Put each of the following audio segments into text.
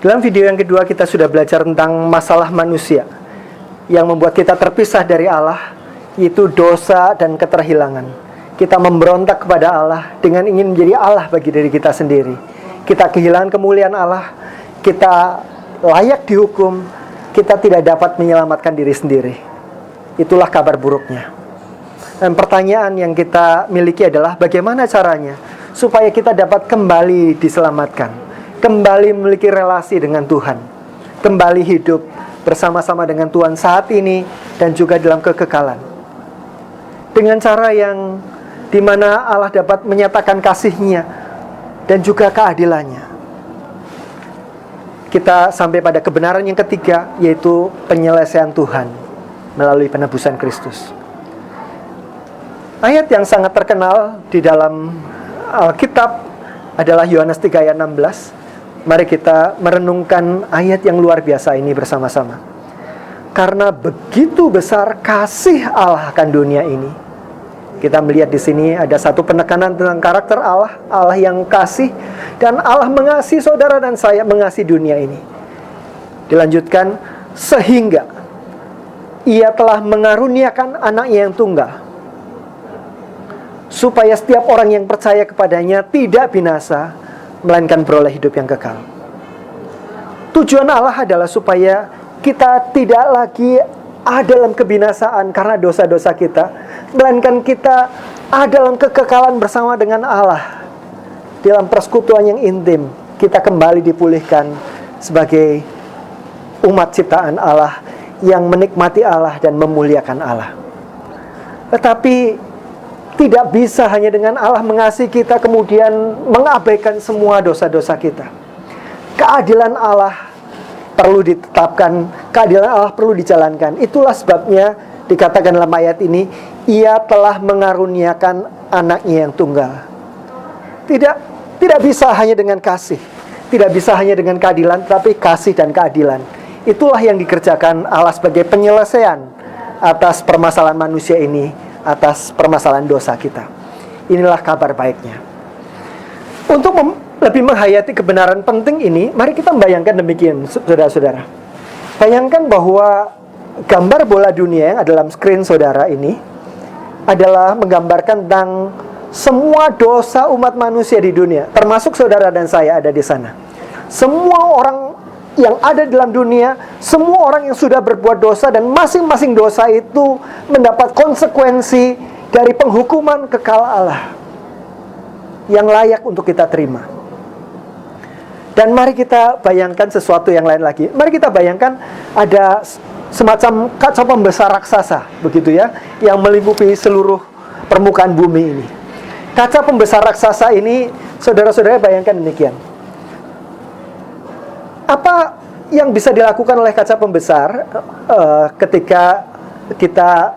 Dalam video yang kedua kita sudah belajar tentang masalah manusia yang membuat kita terpisah dari Allah, yaitu dosa dan keterhilangan. Kita memberontak kepada Allah dengan ingin menjadi Allah bagi diri kita sendiri. Kita kehilangan kemuliaan Allah, kita layak dihukum, kita tidak dapat menyelamatkan diri sendiri. Itulah kabar buruknya. Dan pertanyaan yang kita miliki adalah bagaimana caranya supaya kita dapat kembali diselamatkan, kembali memiliki relasi dengan Tuhan, kembali hidup bersama-sama dengan Tuhan saat ini dan juga dalam kekekalan. Dengan cara yang dimana Allah dapat menyatakan kasih-Nya dan juga keadilannya. Kita sampai pada kebenaran yang ketiga, yaitu penyelesaian Tuhan melalui penebusan Kristus. Ayat yang sangat terkenal di dalam Alkitab adalah Yohanes 3 ayat 16. Mari kita merenungkan ayat yang luar biasa ini bersama-sama. Karena begitu besar kasih Allah akan dunia ini. Kita melihat di sini ada satu penekanan tentang karakter Allah, Allah yang kasih, dan Allah mengasihi saudara dan saya, mengasihi dunia ini. Dilanjutkan, sehingga Ia telah mengaruniakan anaknya yang tunggal, supaya setiap orang yang percaya kepadanya tidak binasa, melainkan beroleh hidup yang kekal. Tujuan Allah adalah supaya kita tidak lagi ada dalam kebinasaan karena dosa-dosa kita, melainkan kita ada dalam kekekalan bersama dengan Allah. Dalam persekutuan yang intim, kita kembali dipulihkan sebagai umat ciptaan Allah yang menikmati Allah dan memuliakan Allah. Tetapi tidak bisa hanya dengan Allah mengasihi kita kemudian mengabaikan semua dosa-dosa kita. Keadilan Allah perlu ditetapkan, keadilan Allah perlu dijalankan. Itulah sebabnya dikatakan dalam ayat ini, Ia telah mengaruniakan anaknya yang tunggal. Tidak bisa hanya dengan kasih, tidak bisa hanya dengan keadilan, tapi kasih dan keadilan. Itulah yang dikerjakan Allah sebagai penyelesaian atas permasalahan manusia ini, atas permasalahan dosa kita. Inilah kabar baiknya. Untuk lebih menghayati kebenaran penting ini, mari kita membayangkan demikian, saudara-saudara. Bayangkan bahwa gambar bola dunia yang ada dalam screen saudara ini adalah menggambarkan tentang semua dosa umat manusia di dunia, termasuk saudara dan saya ada di sana. Semua orang yang ada dalam dunia, semua orang yang sudah berbuat dosa, dan masing-masing dosa itu mendapat konsekuensi dari penghukuman kekal Allah yang layak untuk kita terima. Dan mari kita bayangkan sesuatu yang lain lagi. Mari kita bayangkan ada semacam kaca pembesar raksasa, begitu ya, yang meliputi seluruh permukaan bumi ini. Kaca pembesar raksasa ini, saudara-saudara bayangkan demikian. Apa yang bisa dilakukan oleh kaca pembesar ketika kita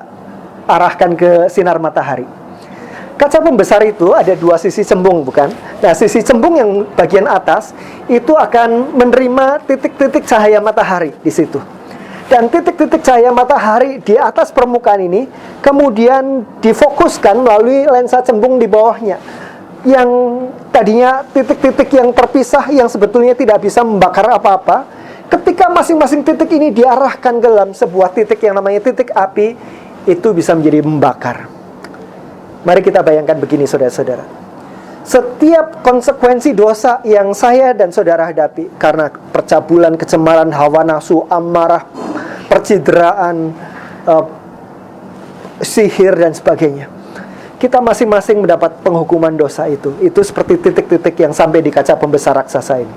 arahkan ke sinar matahari? Kaca pembesar itu ada dua sisi cembung, bukan? Nah, sisi cembung yang bagian atas itu akan menerima titik-titik cahaya matahari di situ. Dan titik-titik cahaya matahari di atas permukaan ini kemudian difokuskan melalui lensa cembung di bawahnya, yang tadinya titik-titik yang terpisah yang sebetulnya tidak bisa membakar apa-apa. Ketika masing-masing titik ini diarahkan ke dalam sebuah titik yang namanya titik api, itu bisa menjadi membakar. Mari kita bayangkan begini, saudara-saudara. Setiap konsekuensi dosa yang saya dan saudara hadapi karena percabulan, kecemaran, hawa nafsu, amarah, percideraan, sihir dan sebagainya, kita masing-masing mendapat penghukuman dosa itu. Itu seperti titik-titik yang sampai di kaca pembesar raksasa ini.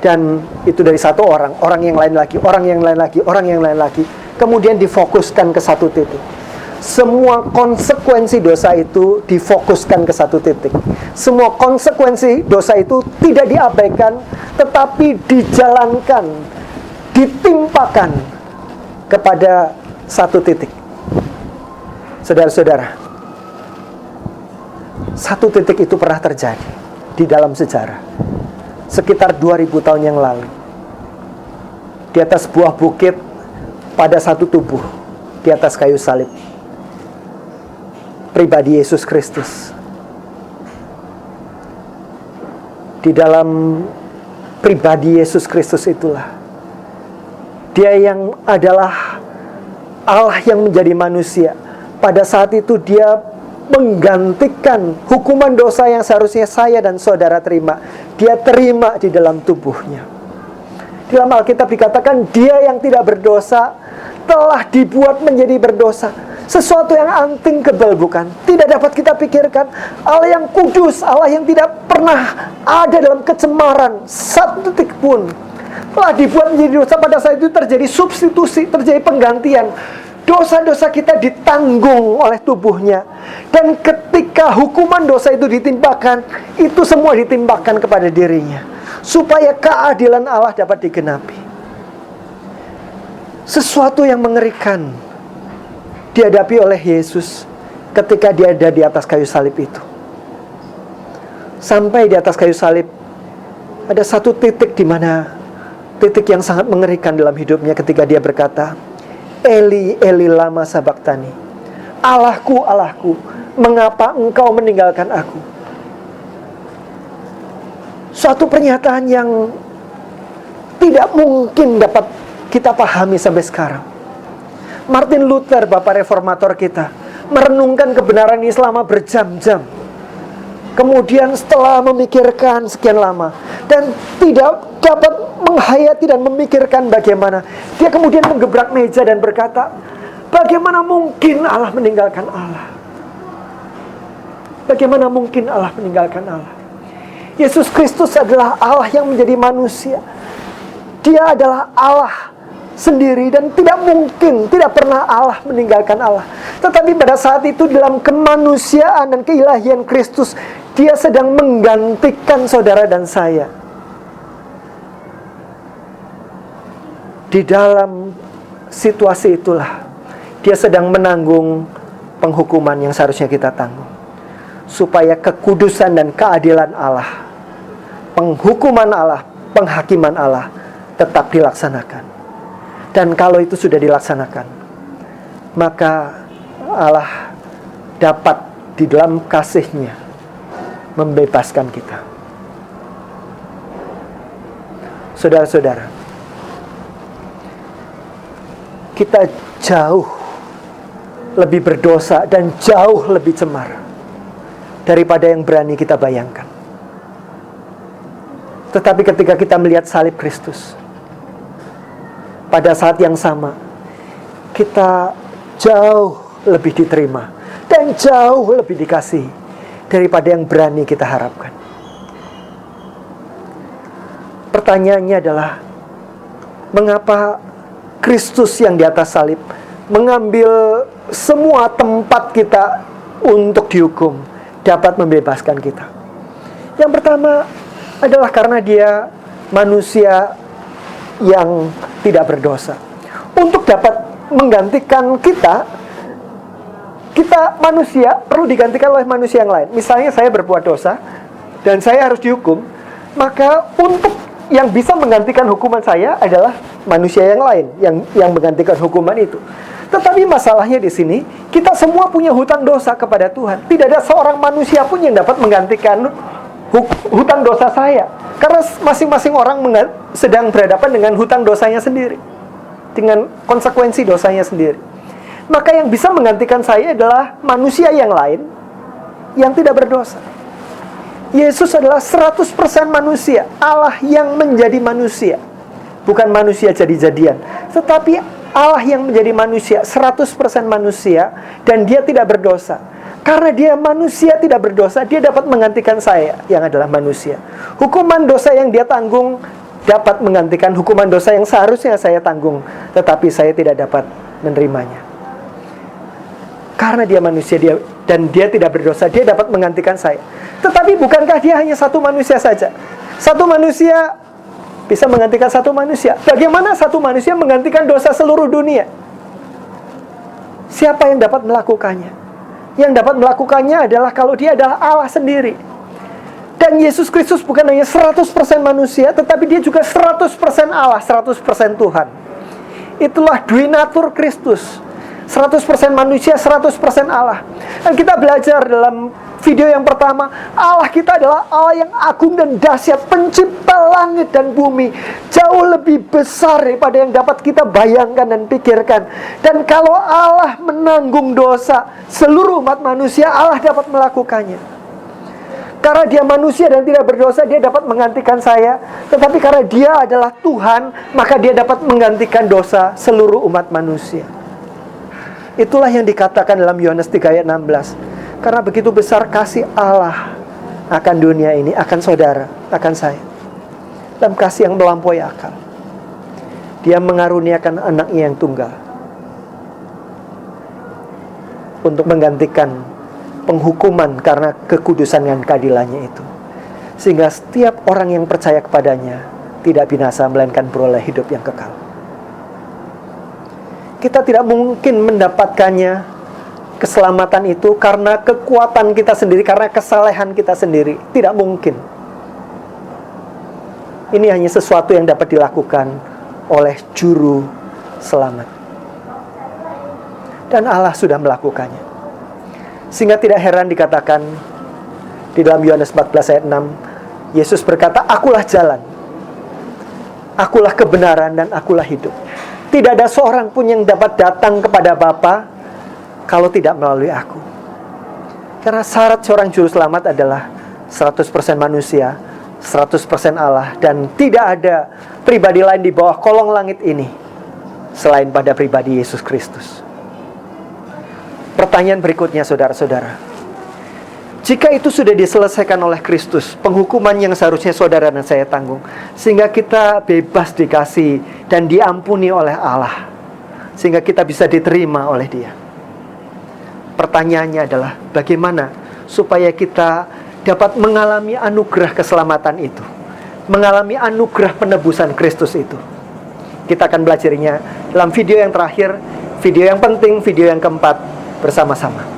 Dan itu dari satu orang, orang yang lain lagi, orang yang lain lagi, orang yang lain lagi, kemudian difokuskan ke satu titik. Semua konsekuensi dosa itu difokuskan ke satu titik. Semua konsekuensi dosa itu tidak diabaikan, tetapi dijalankan, ditimpakan kepada satu titik. Saudara-saudara, satu titik itu pernah terjadi di dalam sejarah sekitar 2000 tahun yang lalu. Di atas sebuah bukit, pada satu tubuh, di atas kayu salib, pribadi Yesus Kristus. Di dalam pribadi Yesus Kristus itulah. Dia yang adalah Allah yang menjadi manusia. Pada saat itu dia menggantikan hukuman dosa yang seharusnya saya dan saudara terima. Dia terima di dalam tubuhnya. Di dalam Alkitab dikatakan dia yang tidak berdosa telah dibuat menjadi berdosa. Sesuatu yang unthinkable, bukan? Tidak dapat kita pikirkan. Allah yang kudus, Allah yang tidak pernah ada dalam kecemaran satu detik pun, telah dibuat menjadi dosa. Pada saat itu terjadi substitusi, terjadi penggantian. Dosa-dosa kita ditanggung oleh tubuhnya. Dan ketika hukuman dosa itu ditimpakan, itu semua ditimpakan kepada dirinya, supaya keadilan Allah dapat digenapi. Sesuatu yang mengerikan dihadapi oleh Yesus ketika dia ada di atas kayu salib itu. Sampai di atas kayu salib, ada satu titik di mana titik yang sangat mengerikan dalam hidupnya ketika dia berkata, Eli, Eli lama sabachthani. Allahku, Allahku, mengapa engkau meninggalkan aku? Suatu pernyataan yang tidak mungkin dapat kita pahami sampai sekarang. Martin Luther, bapak reformator kita, merenungkan kebenaran ini selama berjam-jam. Kemudian setelah memikirkan sekian lama dan tidak dapat menghayati dan memikirkan bagaimana, dia kemudian menggebrak meja dan berkata, bagaimana mungkin Allah meninggalkan Allah? Bagaimana mungkin Allah meninggalkan Allah? Yesus Kristus adalah Allah yang menjadi manusia. Dia adalah Allah sendiri dan tidak mungkin, tidak pernah Allah meninggalkan Allah. Tetapi pada saat itu dalam kemanusiaan dan keilahian Kristus, dia sedang menggantikan saudara dan saya. Di dalam situasi itulah dia sedang menanggung penghukuman yang seharusnya kita tanggung, supaya kekudusan dan keadilan Allah, penghukuman Allah, penghakiman Allah tetap dilaksanakan. Dan kalau itu sudah dilaksanakan, maka Allah dapat di dalam kasih-Nya membebaskan kita. Saudara-saudara, kita jauh lebih berdosa dan jauh lebih cemar daripada yang berani kita bayangkan. Tetapi ketika kita melihat salib Kristus, pada saat yang sama kita jauh lebih diterima dan jauh lebih dikasihi daripada yang berani kita harapkan. Pertanyaannya adalah, mengapa Kristus yang di atas salib mengambil semua tempat kita untuk dihukum dapat membebaskan kita? Yang pertama adalah karena dia manusia yang tidak berdosa. Untuk dapat menggantikan kita manusia perlu digantikan oleh manusia yang lain. Misalnya saya berbuat dosa dan saya harus dihukum, maka untuk yang bisa menggantikan hukuman saya adalah manusia yang lain yang menggantikan hukuman itu. Tetapi masalahnya di sini, kita semua punya hutang dosa kepada Tuhan. Tidak ada seorang manusia pun yang dapat menggantikan hutang dosa saya, karena masing-masing orang sedang berhadapan dengan hutang dosanya sendiri, dengan konsekuensi dosanya sendiri. Maka yang bisa menggantikan saya adalah manusia yang lain yang tidak berdosa. Yesus adalah 100% manusia, Allah yang menjadi manusia. Bukan manusia jadi-jadian, tetapi Allah yang menjadi manusia, 100% manusia, dan dia tidak berdosa. Karena dia manusia tidak berdosa, dia dapat menggantikan saya yang adalah manusia. Hukuman dosa yang dia tanggung dapat menggantikan hukuman dosa yang seharusnya saya tanggung, tetapi saya tidak dapat menerimanya. Karena dia manusia dan dia tidak berdosa, dia dapat menggantikan saya. Tetapi bukankah dia hanya satu manusia saja? Satu manusia bisa menggantikan satu manusia. Bagaimana satu manusia menggantikan dosa seluruh dunia? Siapa yang dapat melakukannya? Yang dapat melakukannya adalah kalau dia adalah Allah sendiri. Dan Yesus Kristus bukan hanya 100% manusia, tetapi dia juga 100% Allah, 100% Tuhan. Itulah duinatur Kristus, 100% manusia, 100% Allah. Dan kita belajar dalam Video yang pertama, Allah kita adalah Allah yang agung dan dahsyat, pencipta langit dan bumi, jauh lebih besar daripada yang dapat kita bayangkan dan pikirkan. Dan kalau Allah menanggung dosa seluruh umat manusia, Allah dapat melakukannya. Karena dia manusia dan tidak berdosa, dia dapat menggantikan saya. Tetapi karena dia adalah Tuhan, maka dia dapat menggantikan dosa seluruh umat manusia. Itulah yang dikatakan dalam Yohanes 3 ayat 16. Karena begitu besar kasih Allah akan dunia ini, akan saudara, akan saya. Dalam kasih yang melampaui akal, Dia mengaruniakan anaknya yang tunggal untuk menggantikan penghukuman karena kekudusan dan keadilannya itu, sehingga setiap orang yang percaya kepadanya tidak binasa, melainkan beroleh hidup yang kekal. Kita tidak mungkin mendapatkannya, keselamatan itu, karena kekuatan kita sendiri, karena kesalehan kita sendiri. Tidak mungkin. Ini hanya sesuatu yang dapat dilakukan oleh juru selamat. Dan Allah sudah melakukannya. Sehingga tidak heran dikatakan di dalam Yohanes 14 ayat 6, Yesus berkata, "Akulah jalan, akulah kebenaran, dan akulah hidup. Tidak ada seorang pun yang dapat datang kepada Bapa kalau tidak melalui aku." Karena syarat seorang juru selamat adalah 100% manusia, 100% Allah, dan tidak ada pribadi lain di bawah kolong langit ini selain pada pribadi Yesus Kristus. Pertanyaan berikutnya, saudara-saudara, jika itu sudah diselesaikan oleh Kristus, penghukuman yang seharusnya saudara dan saya tanggung, sehingga kita bebas dikasih dan diampuni oleh Allah, sehingga kita bisa diterima oleh Dia. Pertanyaannya adalah, bagaimana supaya kita dapat mengalami anugerah keselamatan itu, mengalami anugerah penebusan Kristus itu? Kita akan belajarnya dalam video yang terakhir, video yang penting, video yang keempat, bersama-sama.